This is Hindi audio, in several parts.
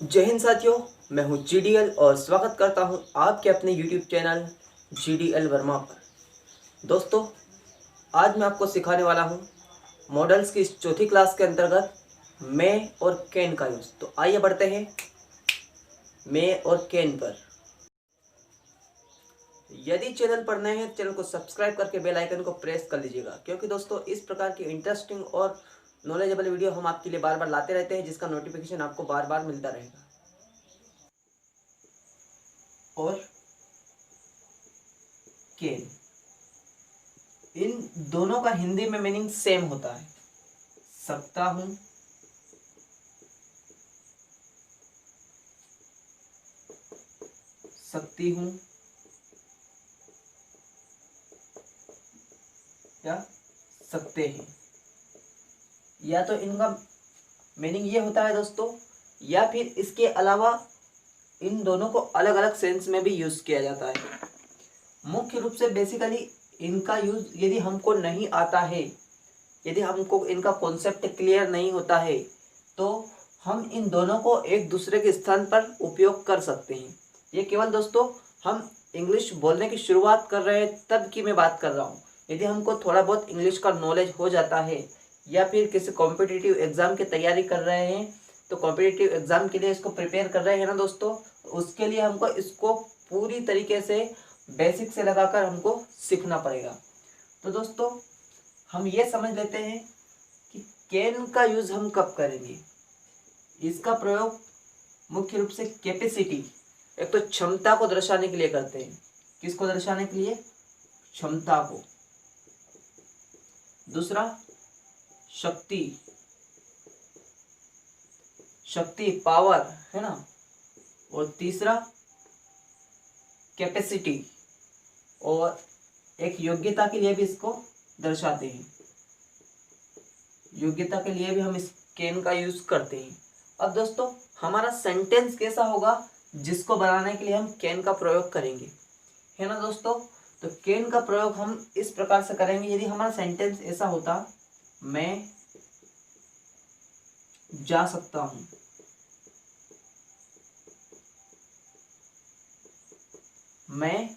जय हिंद साथियों, मैं हूं जीडीएल और स्वागत करता हूं आपके अपने यूट्यूब चैनल जीडीएल वर्मा पर। दोस्तों, आज मैं आपको सिखाने वाला हूं मॉडल्स की इस चौथी क्लास के अंतर्गत मैं और कैन का यूज़। तो आइए बढ़ते हैं मैं और कैन पर। यदि चैनल पर नए हैं, चैनल को सब्सक्राइब करके बेल आइकन को प्रेस कर लीजिएगा, क्योंकि दोस्तों इस प्रकार की इंटरेस्टिंग और नॉलेजेबल वीडियो हम आपके लिए बार बार लाते रहते हैं, जिसका नोटिफिकेशन आपको बार बार मिलता रहेगा। और कैन, इन दोनों का हिंदी में मीनिंग सेम होता है। सकता हूं, सकती हूं या सकते हैं। या तो इनका मीनिंग ये होता है दोस्तों, या फिर इसके अलावा इन दोनों को अलग अलग सेंस में भी यूज किया जाता है। मुख्य रूप से बेसिकली इनका यूज यदि हमको नहीं आता है, यदि हमको इनका कॉन्सेप्ट क्लियर नहीं होता है, तो हम इन दोनों को एक दूसरे के स्थान पर उपयोग कर सकते हैं। ये केवल दोस्तों हम इंग्लिश बोलने की शुरुआत कर रहे हैं तब की मैं बात कर रहा हूँ। यदि हमको थोड़ा बहुत इंग्लिश का नॉलेज हो जाता है या फिर किसी कॉम्पिटिटिव एग्ज़ाम की तैयारी कर रहे हैं, तो कॉम्पिटिटिव एग्ज़ाम के लिए इसको प्रिपेयर कर रहे हैं ना दोस्तों, उसके लिए हमको इसको पूरी तरीके से बेसिक से लगाकर हमको सीखना पड़ेगा। तो दोस्तों हम ये समझ लेते हैं कि कैन का यूज़ हम कब करेंगे। इसका प्रयोग मुख्य रूप से कैपेसिटी, एक तो क्षमता को दर्शाने के लिए करते हैं। किसको दर्शाने के लिए? क्षमता को। दूसरा शक्ति, शक्ति पावर है ना। और तीसरा कैपेसिटी, और एक योग्यता के लिए भी इसको दर्शाते हैं। योग्यता के लिए भी हम इस कैन का यूज करते हैं। अब दोस्तों हमारा सेंटेंस कैसा होगा जिसको बनाने के लिए हम कैन का प्रयोग करेंगे, है ना दोस्तों। तो कैन का प्रयोग हम इस प्रकार से करेंगे। यदि हमारा सेंटेंस ऐसा होता, मैं जा सकता हूं, मैं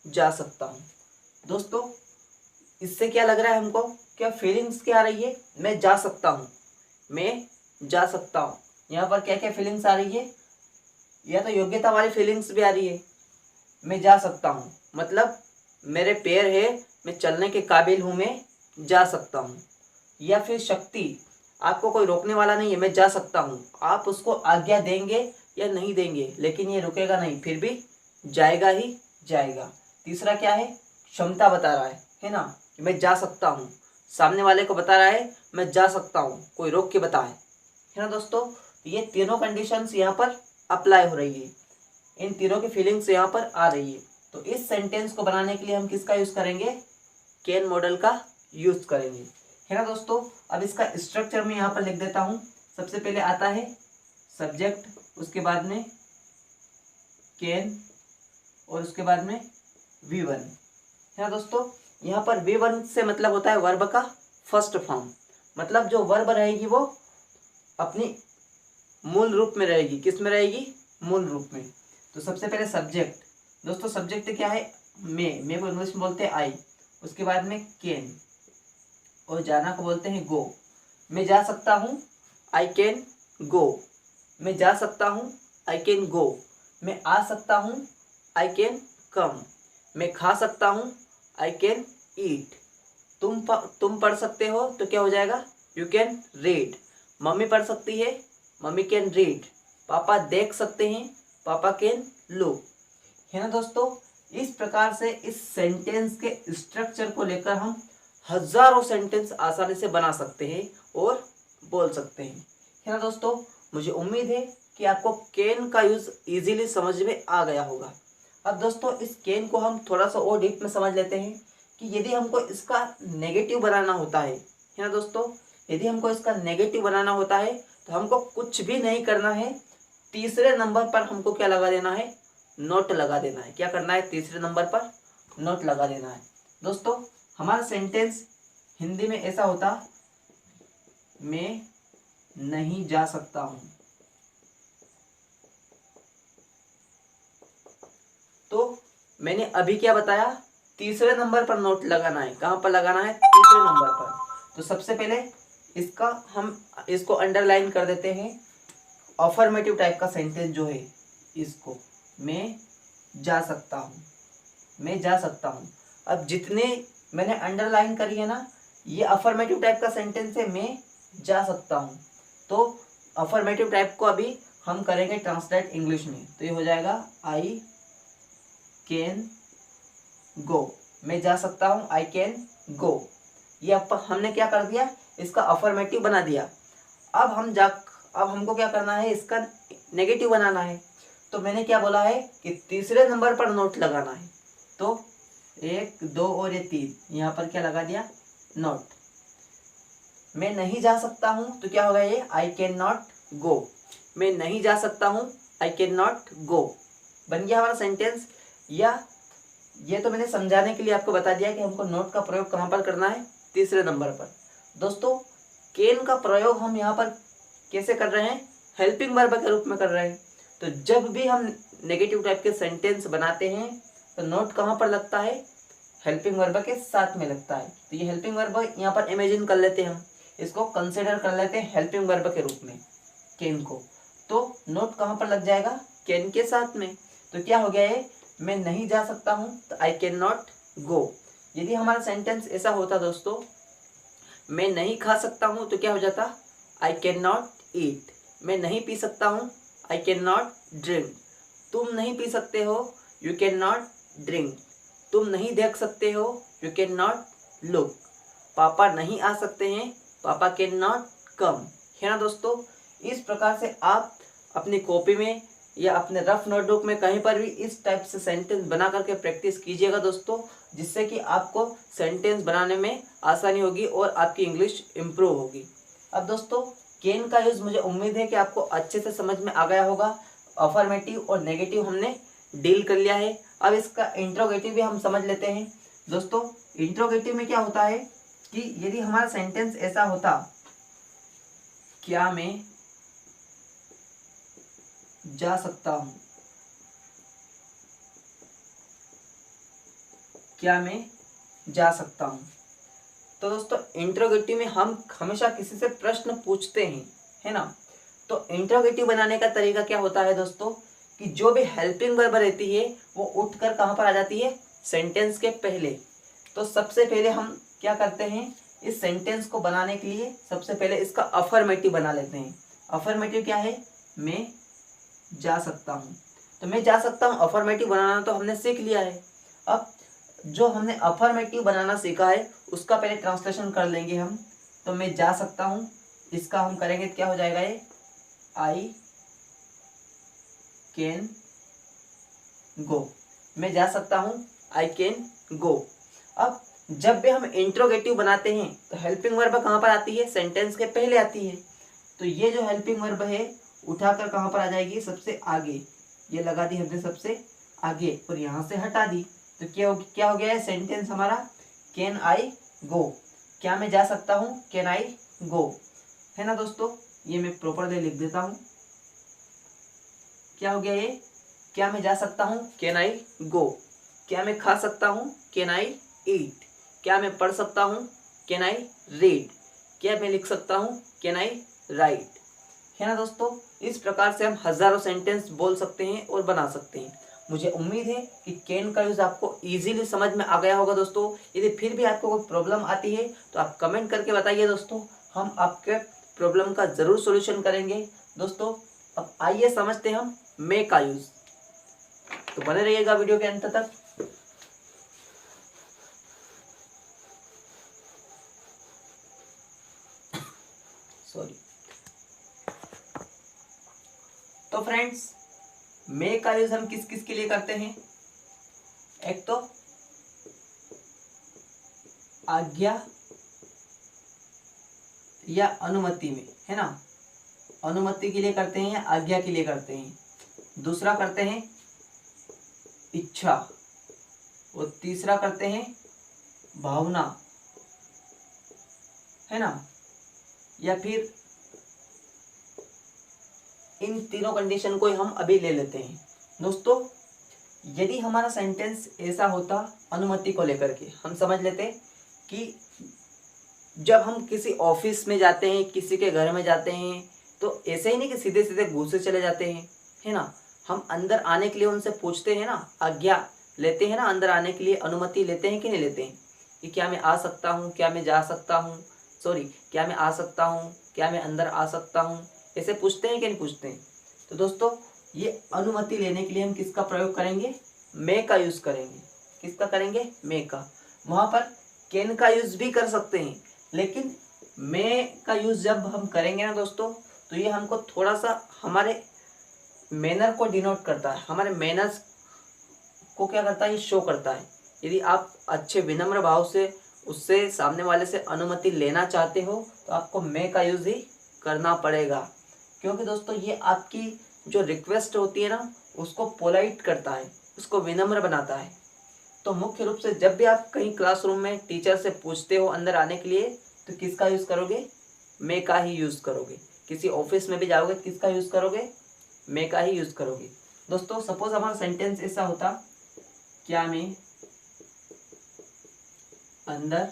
जा सकता हूं। दोस्तों इससे क्या लग रहा है हमको, क्या फीलिंग्स क्या आ रही है? मैं जा सकता हूं, मैं जा सकता हूं। यहाँ पर क्या क्या फीलिंग्स आ रही है? या तो योग्यता वाली फीलिंग्स भी आ रही है। मैं जा सकता हूँ मतलब मेरे पैर है, मैं चलने के काबिल हूँ, मैं जा सकता हूँ। या फिर शक्ति, आपको कोई रोकने वाला नहीं है, मैं जा सकता हूँ। आप उसको आज्ञा देंगे या नहीं देंगे, लेकिन ये रुकेगा नहीं, फिर भी जाएगा ही जाएगा। तीसरा क्या है? क्षमता बता रहा है ना, कि मैं जा सकता हूँ। सामने वाले को बता रहा है मैं जा सकता हूँ, कोई रोक के बताए, है ना दोस्तों। ये तीनों कंडीशंस यहाँ पर अप्लाई हो रही है, इन तीनों की फीलिंग्स यहाँ पर आ रही है। तो इस सेंटेंस को बनाने के लिए हम किसका यूज करेंगे? कैन मॉडल का यूज करेंगे, है ना दोस्तों। अब इसका स्ट्रक्चर मैं यहाँ पर लिख देता हूँ। सबसे पहले आता है सब्जेक्ट, उसके बाद में कैन, और उसके बाद में V1, है ना दोस्तों। यहाँ पर V1 से मतलब होता है वर्ब का फर्स्ट फॉर्म, मतलब जो वर्ब रहेगी वो अपनी मूल रूप में रहेगी। किस में रहेगी? मूल रूप में। तो सबसे पहले सब्जेक्ट, दोस्तों सब्जेक्ट क्या है? मैं को इंग्लिश में बोलते हैं आई। उसके बाद में कैन, और जाना को बोलते हैं गो। मैं जा सकता हूँ, आई कैन गो। मैं जा सकता हूँ, आई कैन गो। मैं आ सकता हूँ, आई कैन कम। मैं खा सकता हूँ, आई कैन ईट। तुम पढ़ सकते हो तो क्या हो जाएगा? You can read. मम्मी पढ़ सकती है, मम्मी कैन रीड। पापा देख सकते हैं, पापा कैन लुक, है ना दोस्तों। इस प्रकार से इस सेंटेंस के स्ट्रक्चर को लेकर हम हजारों सेंटेंस आसानी से बना सकते हैं और बोल सकते हैं, है ना दोस्तों। मुझे उम्मीद है कि आपको कैन का यूज इजीली समझ में आ गया होगा। अब दोस्तों इस कैन को हम थोड़ा सा और डीप में समझ लेते हैं कि यदि हमको इसका नेगेटिव बनाना होता है ना दोस्तों, यदि हमको इसका नेगेटिव बनाना होता है तो हमको कुछ भी नहीं करना है। तीसरे नंबर पर हमको क्या लगा देना है? नोट लगा देना है। क्या करना है? तीसरे नंबर पर नोट लगा देना है। दोस्तों हमारा सेंटेंस हिंदी में ऐसा होता, मैं नहीं जा सकता हूँ, मैंने अभी क्या बताया, तीसरे नंबर पर नोट लगाना है। कहाँ पर लगाना है? तीसरे नंबर पर। तो सबसे पहले इसका हम इसको अंडरलाइन कर देते हैं। अफर्मेटिव टाइप का सेंटेंस जो है इसको, मैं जा सकता हूँ, मैं जा सकता हूँ। अब जितने मैंने अंडरलाइन करी है ना, ये अफर्मेटिव टाइप का सेंटेंस है, मैं जा सकता हूँ। तो अफर्मेटिव टाइप को अभी हम करेंगे ट्रांसलेट इंग्लिश में। तो ये हो जाएगा आई कैन गो, मैं जा सकता हूँ, आई कैन गो। ये हमने क्या कर दिया, इसका अफर्मेटिव बना दिया। अब हमको क्या करना है, इसका नेगेटिव बनाना है। तो मैंने क्या बोला है कि तीसरे नंबर पर नोट लगाना है। तो 1 2 और ये 3, यहाँ पर क्या लगा दिया, नोट। मैं नहीं जा सकता हूँ, तो क्या होगा ये, आई कैन नॉट गो। मैं नहीं जा सकता हूँ, आई कैन नॉट गो। बन गया हमारा सेंटेंस। या ये तो मैंने समझाने के लिए आपको बता दिया कि हमको नोट का प्रयोग कहाँ पर करना है, तीसरे नंबर पर। दोस्तों कैन का प्रयोग हम यहाँ पर कैसे कर रहे हैं, हेल्पिंग वर्ब के रूप में कर रहे हैं। तो जब भी हम नेगेटिव टाइप के सेंटेंस बनाते हैं तो नोट कहाँ पर लगता है, हेल्पिंग वर्ब के साथ में लगता है। तो ये हेल्पिंग वर्ब यहाँ पर इमेजिन कर लेते हैं, हम इसको कंसिडर कर लेते हैं हेल्पिंग वर्ब के रूप में कैन को। तो नोट कहाँ पर लग जाएगा, कैन के साथ में। तो क्या हो गया ये, मैं नहीं जा सकता हूँ, तो आई कैन नॉट गो। यदि हमारा सेंटेंस ऐसा होता दोस्तों, मैं नहीं खा सकता हूँ, तो क्या हो जाता, आई कैन नॉट ईट। मैं नहीं पी सकता हूँ, आई कैन नॉट ड्रिंक। तुम नहीं पी सकते हो, यू कैन नॉट ड्रिंक। तुम नहीं देख सकते हो, यू कैन नॉट लुक। पापा नहीं आ सकते हैं, पापा कैन नॉट कम। है ना दोस्तों। इस प्रकार से आप अपनी कॉपी में या अपने रफ नोटबुक में कहीं पर भी इस टाइप से सेंटेंस बना करके प्रैक्टिस कीजिएगा दोस्तों, जिससे कि आपको सेंटेंस बनाने में आसानी होगी और आपकी इंग्लिश इम्प्रूव होगी। अब दोस्तों कैन का यूज़ मुझे उम्मीद है कि आपको अच्छे से समझ में आ गया होगा। अफर्मेटिव और नेगेटिव हमने डील कर लिया है। अब इसका इंट्रोगेटिव भी हम समझ लेते हैं। दोस्तों इंट्रोगेटिव में क्या होता है कि यदि हमारा सेंटेंस ऐसा होता, क्या मैं जा सकता हूँ, क्या मैं जा सकता हूँ। तो दोस्तों इंट्रोगेटिव में हम हमेशा किसी से प्रश्न पूछते हैं, है ना। तो इंट्रोगेटिव बनाने का तरीका क्या होता है दोस्तों, कि जो भी हेल्पिंग वर्ब रहती है वो उठकर कहाँ पर आ जाती है, सेंटेंस के पहले। तो सबसे पहले हम क्या करते हैं, इस सेंटेंस को बनाने के लिए सबसे पहले इसका अफर्मेटिव बना लेते हैं। अफर्मेटिव क्या है, मैं जा सकता हूँ। तो मैं जा सकता हूँ अफर्मेटिव बनाना तो हमने सीख लिया है। अब जो हमने अफर्मेटिव बनाना सीखा है उसका पहले ट्रांसलेशन कर लेंगे हम। तो मैं जा सकता हूँ, इसका हम करेंगे क्या हो जाएगा ये, आई कैन गो। मैं जा सकता हूँ, आई कैन गो। अब जब भी हम इंट्रोगेटिव बनाते हैं तो हेल्पिंग वर्ब कहाँ पर आती है, सेंटेंस के पहले आती है। तो ये जो हेल्पिंग वर्ब है उठाकर कहाँ पर आ जाएगी, सबसे आगे। ये लगा दी हमने सबसे आगे और यहाँ से हटा दी। तो क्या हो गया है सेंटेंस हमारा, कैन आई गो। क्या मैं जा सकता हूँ, कैन आई गो। है ना दोस्तों। ये मैं प्रॉपरली लिख देता हूँ। क्या हो गया ये, क्या मैं जा सकता हूँ, कैन आई गो। क्या मैं खा सकता हूँ, कैन आई ईट। क्या मैं पढ़ सकता हूँ, कैन आई रीड। क्या मैं लिख सकता हूँ, कैन आई राइट। है ना दोस्तों। इस प्रकार से हम हजारों सेंटेंस बोल सकते हैं और बना सकते हैं। मुझे उम्मीद है कि कैन का यूज़ आपको इजीली समझ में आ गया होगा दोस्तों। यदि फिर भी आपको कोई प्रॉब्लम आती है तो आप कमेंट करके बताइए दोस्तों, हम आपके प्रॉब्लम का ज़रूर सॉल्यूशन करेंगे दोस्तों। अब आइए समझते हैं हम मे का यूज़। तो बने रहिएगा वीडियो के अंत तक। सॉरी। तो फ्रेंड्स मे का यूज हम किस किस के लिए करते हैं, एक तो आज्ञा या अनुमति में, है ना। अनुमति के लिए करते हैं या आज्ञा के लिए करते हैं। दूसरा करते हैं इच्छा और तीसरा करते हैं भावना, है ना। या फिर इन तीनों कंडीशन को हम अभी ले लेते हैं दोस्तों। यदि हमारा सेंटेंस ऐसा होता अनुमति को लेकर के, हम समझ लेते कि जब हम किसी ऑफिस में जाते हैं, किसी के घर में जाते हैं, तो ऐसे ही नहीं कि सीधे सीधे घुसे चले जाते हैं, है ना। हम अंदर आने के लिए उनसे पूछते हैं ना, आज्ञा लेते हैं ना, अंदर आने के लिए अनुमति लेते हैं कि नहीं लेते हैं, कि क्या मैं आ सकता हूँ, क्या मैं जा सकता हूँ, सॉरी क्या मैं आ सकता हूँ, क्या मैं अंदर आ सकता हूँ, ऐसे पूछते हैं कि नहीं पूछते हैं। तो दोस्तों ये अनुमति लेने के लिए हम किसका प्रयोग करेंगे, मैं का यूज़ करेंगे। किसका करेंगे, मैं का। वहाँ पर कैन का यूज़ भी कर सकते हैं, लेकिन मैं का यूज़ जब हम करेंगे ना दोस्तों, तो ये हमको थोड़ा सा हमारे मैनर को डिनोट करता है, हमारे मैनर्स को क्या करता है, ये शो करता है। यदि आप अच्छे विनम्र भाव से उससे, सामने वाले से अनुमति लेना चाहते हो, तो आपको मैं का यूज़ ही करना पड़ेगा, क्योंकि दोस्तों ये आपकी जो रिक्वेस्ट होती है ना, उसको पोलाइट करता है, उसको विनम्र बनाता है। तो मुख्य रूप से जब भी आप कहीं क्लासरूम में टीचर से पूछते हो अंदर आने के लिए, तो किसका यूज़ करोगे, मैं का ही यूज़ करोगे। किसी ऑफिस में भी जाओगे, किसका यूज़ करोगे, मैं का ही यूज़ करोगे। दोस्तों सपोज हमारा सेंटेंस ऐसा होता, क्या मैं अंदर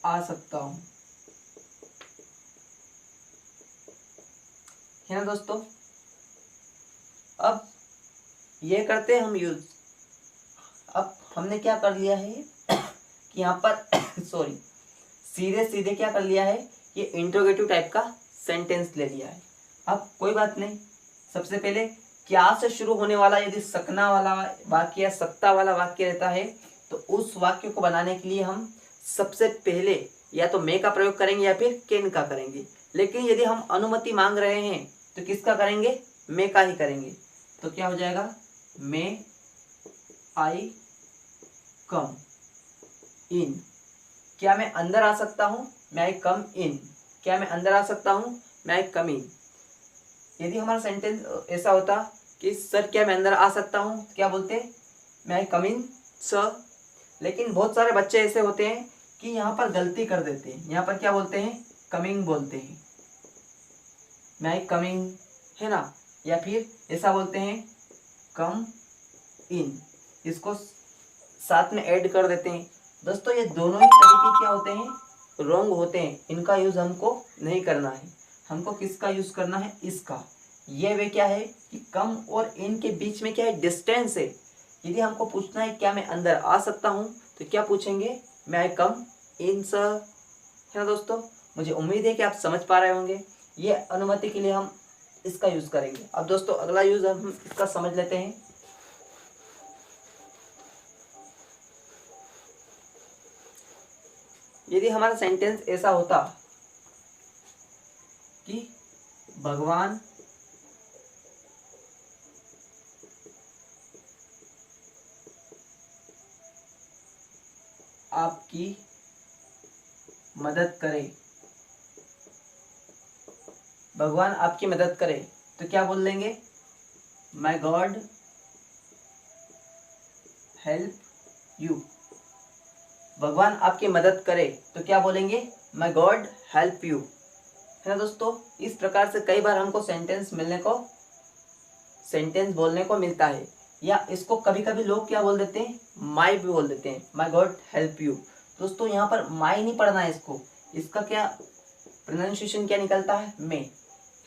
आ सकता हूँ, है ना दोस्तों। अब ये करते हैं हम यूज। अब हमने क्या कर लिया है कि यहाँ पर सॉरी सीधे सीधे क्या कर लिया है, ये इंट्रोगेटिव टाइप का सेंटेंस ले लिया है। अब कोई बात नहीं, सबसे पहले क्या से शुरू होने वाला यदि सकना वाला वाक्य या सत्ता वाला वाक्य रहता है, तो उस वाक्य को बनाने के लिए हम सबसे पहले या तो मैं का प्रयोग करेंगे या फिर कैन का करेंगे। लेकिन यदि हम अनुमति मांग रहे हैं तो किसका करेंगे, मैं का ही करेंगे। तो क्या हो जाएगा, मैं आई कम इन। क्या मैं अंदर आ सकता हूँ, मैं आई कम इन। क्या मैं अंदर आ सकता हूँ, मैं आई कम इन। यदि हमारा सेंटेंस ऐसा होता कि सर क्या मैं अंदर आ सकता हूँ, तो क्या बोलते हैं, मैं आई कम इन सर। लेकिन बहुत सारे बच्चे ऐसे होते हैं कि यहाँ पर गलती कर देते हैं, यहाँ पर क्या बोलते हैं, कमिंग बोलते हैं, मैं आई कमिंग, है ना। या फिर ऐसा बोलते हैं कम इन, इसको साथ में ऐड कर देते हैं। दोस्तों ये दोनों ही तरीके क्या होते हैं, रॉन्ग होते हैं। इनका यूज़ हमको नहीं करना है, हमको किसका यूज़ करना है, इसका। ये वे क्या है कि कम और इन के बीच में क्या है, डिस्टेंस है। यदि हमको पूछना है क्या मैं अंदर आ सकता हूँ, तो क्या पूछेंगे, मैं आई कम इन सर, है ना दोस्तों। मुझे उम्मीद है कि आप समझ पा रहे होंगे। ये अनुमति के लिए हम इसका यूज़ करेंगे। अब दोस्तों अगला यूज़ हम इसका समझ लेते हैं। यदि हमारा सेंटेंस ऐसा होता कि भगवान आपकी मदद करे, भगवान आपकी मदद करे, तो क्या बोल लेंगे, माय गॉड हेल्प यू। भगवान आपकी मदद करे तो क्या बोलेंगे, माय गॉड हेल्प यू, है ना दोस्तों। इस प्रकार से कई बार हमको सेंटेंस बोलने को मिलता है। या इसको कभी कभी लोग क्या बोल देते हैं, माई भी बोल देते हैं, माई गॉड हेल्प यू। दोस्तों यहाँ पर माई नहीं पढ़ना है इसको, इसका क्या प्रोनाउंसिएशन क्या निकलता है, मे, है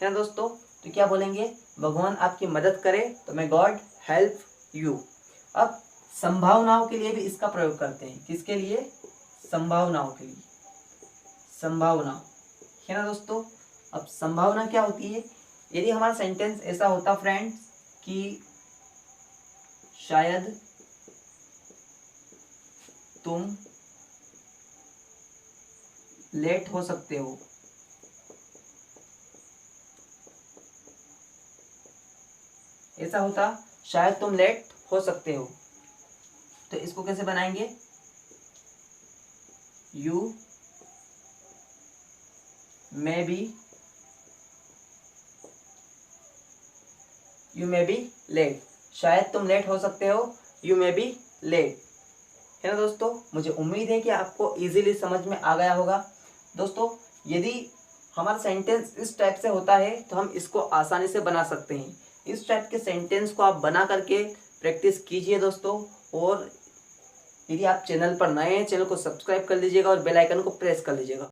ना दोस्तों। तो क्या बोलेंगे, भगवान आपकी मदद करे तो माई गॉड हेल्प यू। अब संभावनाओं के लिए भी इसका प्रयोग करते हैं, किसके लिए, संभावनाओं के लिए, संभावना, है ना दोस्तों। अब संभावना क्या होती है, यदि हमारा सेंटेंस ऐसा होता फ्रेंड्स कि शायद तुम लेट हो सकते हो, ऐसा होता शायद तुम लेट हो सकते हो, तो इसको कैसे बनाएंगे, यू मे बी लेट। शायद तुम लेट हो सकते हो, यू मे बी लेट, है ना दोस्तों। मुझे उम्मीद है कि आपको इजीली समझ में आ गया होगा। दोस्तों यदि हमारा सेंटेंस इस टाइप से होता है तो हम इसको आसानी से बना सकते हैं। इस टाइप के सेंटेंस को आप बना करके प्रैक्टिस कीजिए दोस्तों। और यदि आप चैनल पर नए हैं, चैनल को सब्सक्राइब कर लीजिएगा और बेल आइकन को प्रेस कर लीजिएगा।